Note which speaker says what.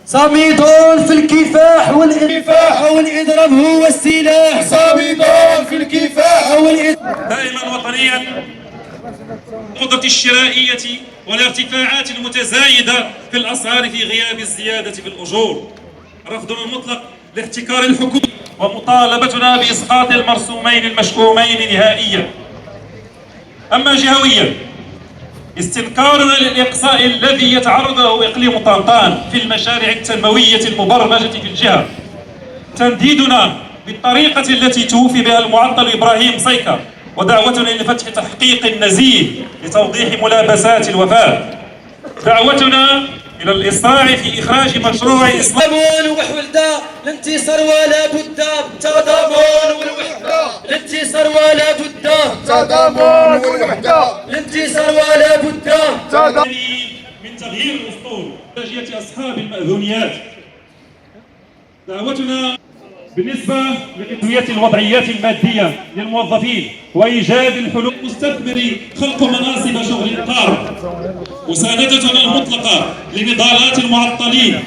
Speaker 1: صامد في الكفاح والإضراب هو السلاح.
Speaker 2: صامد في الكفاح
Speaker 3: دائما وطنيا القدرة الشرائية والارتفاعات المتزايدة في الأسعار في غياب الزيادة في الأجور. رفضنا المطلق لاحتكار الحكومة ومطالبتنا بإسقاط المرسومين المشؤومين نهائيا. أما جهويا استنكارنا للإقصاء الذي يتعرض له إقليم طنطان في المشاريع التنموية المبرمجة في الجهة. تنديدنا بالطريقة التي توفي بها المعطل إبراهيم صيكا ودعوتنا لفتح تحقيق نزيه لتوضيح ملابسات الوفاة. دعوتنا إلى الإسراع في إخراج مشروع إصلاح
Speaker 1: تضامن وحدة الانتصار ولا بد.
Speaker 2: تضامن والوحدة
Speaker 1: الانتصار ولا بد.
Speaker 2: تضامن والوحدة
Speaker 1: الانتصار ولا بد.
Speaker 3: من تغيير الأسطول وجهة أصحاب المأذونيات. دعوتنا بالنسبة لتقوية الوضعيات المادية للموظفين وإيجاد الحلول المستثمر خلق مناصب شغل قارة. مساندتنا المطلقة لنضالات المعطلين